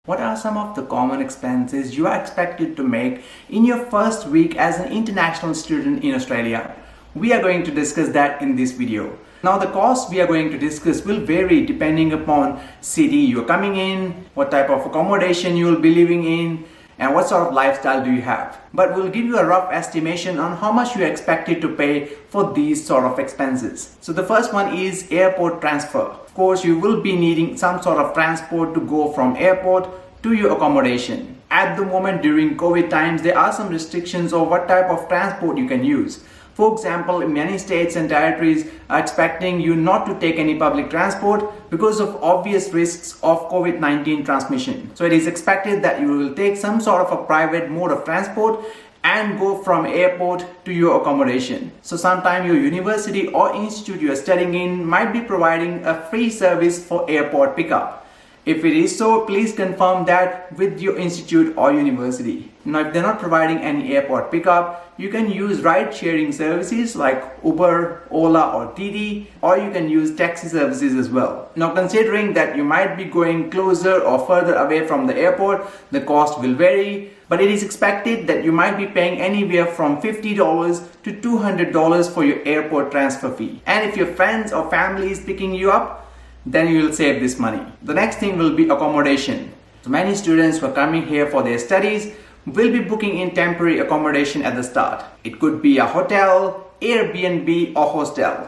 What are some of the common expenses you are expected to make in your first week as an international student in Australia? We are going to discuss that in this video. Now the costs we are going to discuss will vary depending upon city you're coming in, what type of accommodation you will be living in, and what sort of lifestyle do you have. But we'll give you a rough estimation on how much you are expected to pay for these sort of expenses. So the first one is airport transfer. Of course, you will be needing some sort of transport to go from airport to your accommodation. At the moment during COVID times, there are some restrictions on what type of transport you can use. For example, many states and territories are expecting you not to take any public transport because of obvious risks of COVID-19 transmission. So it is expected that you will take some sort of a private mode of transport and go from airport to your accommodation. So sometime your university or institute you are studying in might be providing a free service for airport pickup. If it is so, please confirm that with your institute or university. Now, if they're not providing any airport pickup, you can use ride-sharing services like Uber, Ola or Didi, or you can use taxi services as well. Now, considering that you might be going closer or further away from the airport, the cost will vary, but it is expected that you might be paying anywhere from $50 to $200 for your airport transfer fee. And if your friends or family is picking you up, then you will save this money. The next thing will be accommodation. So many students who are coming here for their studies will be booking in temporary accommodation at the start. It could be a hotel, Airbnb or hostel.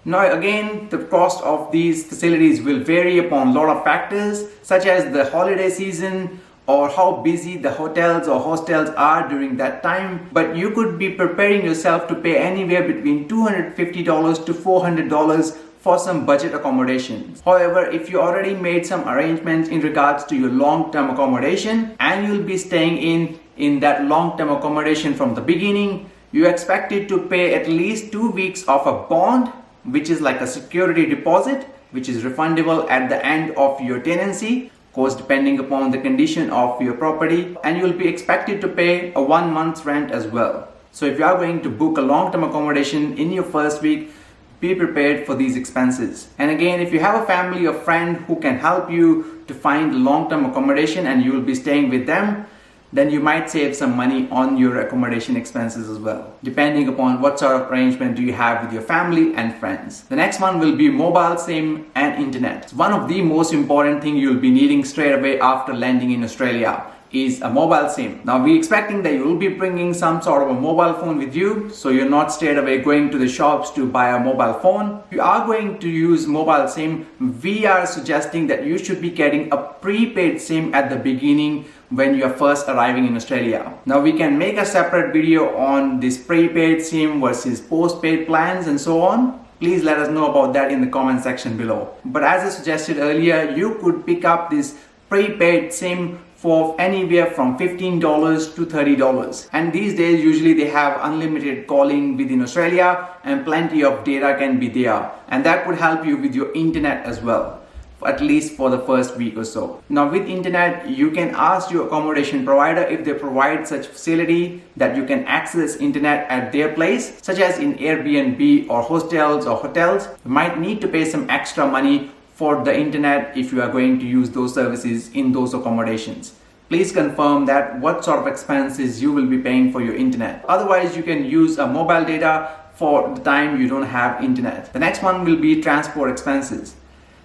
Now again, the cost of these facilities will vary upon a lot of factors such as the holiday season or how busy the hotels or hostels are during that time. But you could be preparing yourself to pay anywhere between $250 to $400 for some budget accommodations. However, if you already made some arrangements in regards to your long-term accommodation and you'll be staying in that long-term accommodation from the beginning, you're expected to pay at least 2 weeks of a bond, which is like a security deposit, which is refundable at the end of your tenancy, of course depending upon the condition of your property, and you'll be expected to pay a 1 month's rent as well. So if you are going to book a long-term accommodation in your first week, be prepared for these expenses. And again, if you have a family or friend who can help you to find long-term accommodation and you will be staying with them, then you might save some money on your accommodation expenses as well, depending upon what sort of arrangement do you have with your family and friends. The next one will be mobile SIM and internet. It's one of the most important things you'll be needing straight away after landing in Australia is a mobile SIM. Now we're expecting that you will be bringing some sort of a mobile phone with you, so you're not straight away going to the shops to buy a mobile phone. If you are going to use mobile SIM, we are suggesting that you should be getting a prepaid SIM at the beginning when you are first arriving in Australia. Now we can make a separate video on this prepaid SIM versus postpaid plans and so on. Please let us know about that in the comment section below. But as I suggested earlier, you could pick up this prepaid SIM for anywhere from $15 to $30. And these days usually they have unlimited calling within Australia and plenty of data can be there. And that would help you with your internet as well, at least for the first week or so. Now with internet, you can ask your accommodation provider if they provide such facility that you can access internet at their place, such as in Airbnb or hostels or hotels. You might need to pay some extra money for the internet if you are going to use those services in those accommodations. Please confirm that what sort of expenses you will be paying for your internet. Otherwise, you can use a mobile data for the time you don't have internet. The next one will be transport expenses.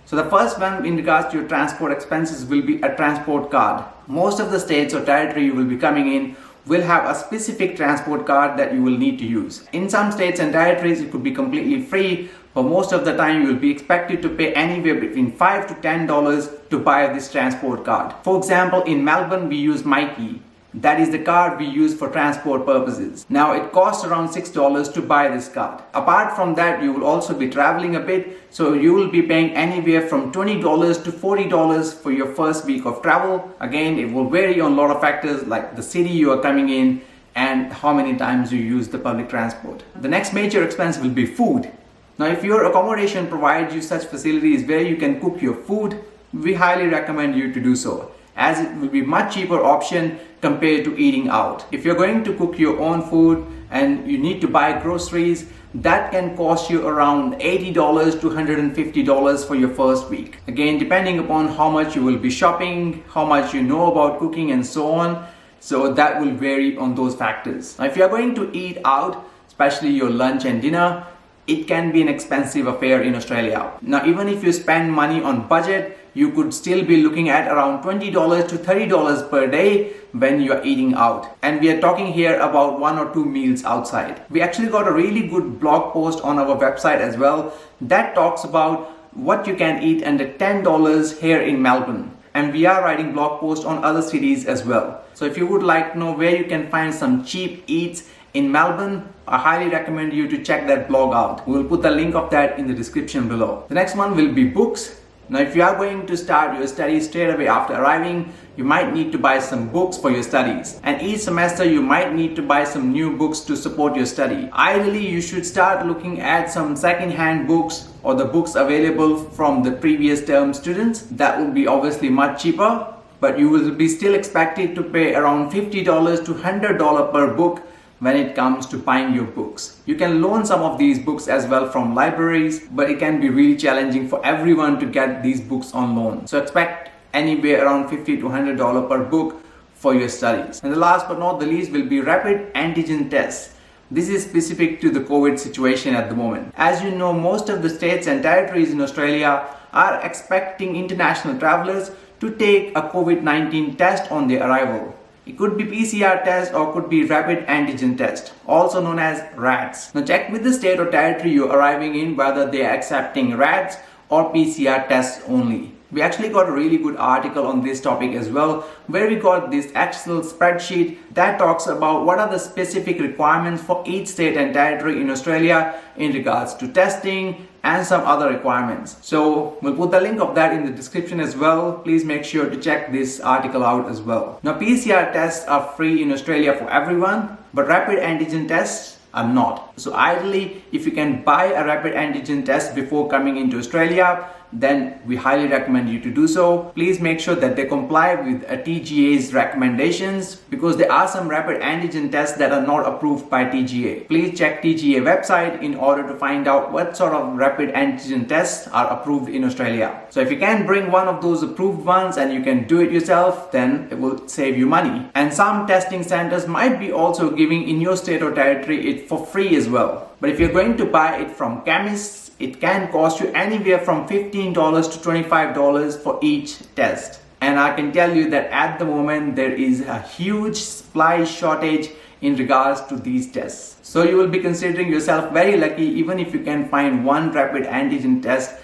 So the first one in regards to your transport expenses will be a transport card. Most of the states or territory you will be coming in will have a specific transport card that you will need to use. In some states and territories, it could be completely free, but most of the time you will be expected to pay anywhere between $5 to $10 to buy this transport card. For example, in Melbourne, we use Myki. That is the card we use for transport purposes. Now it costs around $6 to buy this card. Apart from that, you will also be traveling a bit, so you will be paying anywhere from $20 to $40 for your first week of travel. Again, it will vary on a lot of factors like the city you are coming in and how many times you use the public transport. The next major expense will be food. Now if your accommodation provides you such facilities where you can cook your food, we highly recommend you to do so, as it will be much cheaper option compared to eating out. If you're going to cook your own food and you need to buy groceries, that can cost you around $80 to $150 for your first week. Again, depending upon how much you will be shopping, how much you know about cooking and so on. So that will vary on those factors. Now, if you are going to eat out, especially your lunch and dinner, it can be an expensive affair in Australia. Now, even if you spend money on budget, you could still be looking at around $20 to $30 per day when you are eating out. And we are talking here about 1 or 2 meals outside. We actually got a really good blog post on our website as well that talks about what you can eat under $10 here in Melbourne. And we are writing blog posts on other cities as well. So if you would like to know where you can find some cheap eats in Melbourne, I highly recommend you to check that blog out. We will put the link of that in the description below. The next one will be books. Now, if you are going to start your studies straight away after arriving, you might need to buy some books for your studies. And each semester, you might need to buy some new books to support your study. Ideally, you should start looking at some second-hand books or the books available from the previous term students. That will be obviously much cheaper, but you will be still expected to pay around $50 to $100 per book when it comes to buying your books. You can loan some of these books as well from libraries, but it can be really challenging for everyone to get these books on loan. So expect anywhere around $50 to $100 per book for your studies. And the last but not the least will be rapid antigen tests. This is specific to the COVID situation at the moment. As you know, most of the states and territories in Australia are expecting international travelers to take a COVID-19 test on their arrival. It could be PCR test or could be rapid antigen test, also known as RATs. Now check with the state or territory you're arriving in whether they are accepting RATs or PCR tests only. We actually got a really good article on this topic as well, where we got this Excel spreadsheet that talks about what are the specific requirements for each state and territory in Australia in regards to testing and some other requirements. So we'll put the link of that in the description as well. Please make sure to check this article out as well. Now, PCR tests are free in Australia for everyone, but rapid antigen tests are not. So ideally, if you can buy a rapid antigen test before coming into Australia, then we highly recommend you to do so. Please make sure that they comply with a TGA's recommendations, because there are some rapid antigen tests that are not approved by TGA. Please check TGA website in order to find out what sort of rapid antigen tests are approved in Australia. So if you can bring one of those approved ones and you can do it yourself, then it will save you money. And some testing centers might be also giving in your state or territory it for free as well. But if you're going to buy it from chemists, it can cost you anywhere from $15 to $25 for each test. And I can tell you that at the moment there is a huge supply shortage in regards to these tests. So you will be considering yourself very lucky even if you can find one rapid antigen test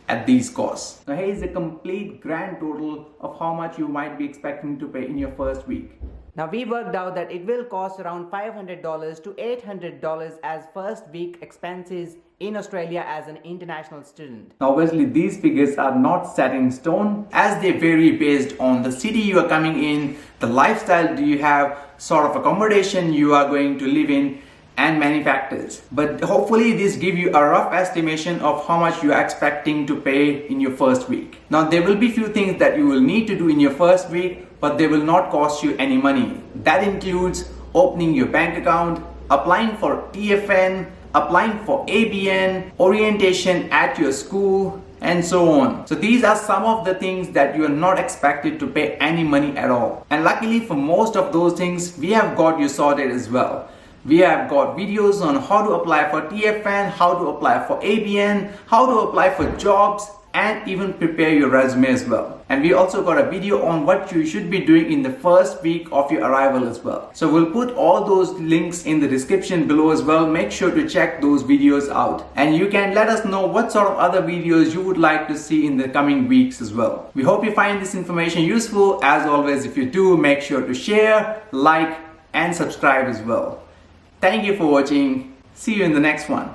at these costs. Now here is the complete grand total of how much you might be expecting to pay in your first week. Now we worked out that it will cost around $500 to $800 as first week expenses in Australia as an international student. Now obviously these figures are not set in stone, as they vary based on the city you are coming in, the lifestyle do you have, sort of accommodation you are going to live in, and many factors. But hopefully this give you a rough estimation of how much you are expecting to pay in your first week. Now there will be few things that you will need to do in your first week, but they will not cost you any money. That includes opening your bank account, applying for TFN, applying for ABN, orientation at your school, and so on. So these are some of the things that you are not expected to pay any money at all. And luckily for most of those things, we have got you sorted as well. We have got videos on how to apply for TFN, how to apply for ABN, how to apply for jobs, and even prepare your resume as well. And we also got a video on what you should be doing in the first week of your arrival as well. So we'll put all those links in the description below as well. Make sure to check those videos out. And you can let us know what sort of other videos you would like to see in the coming weeks as well. We hope you find this information useful. As always, if you do, make sure to share, like, and subscribe as well. Thank you for watching. See you in the next one.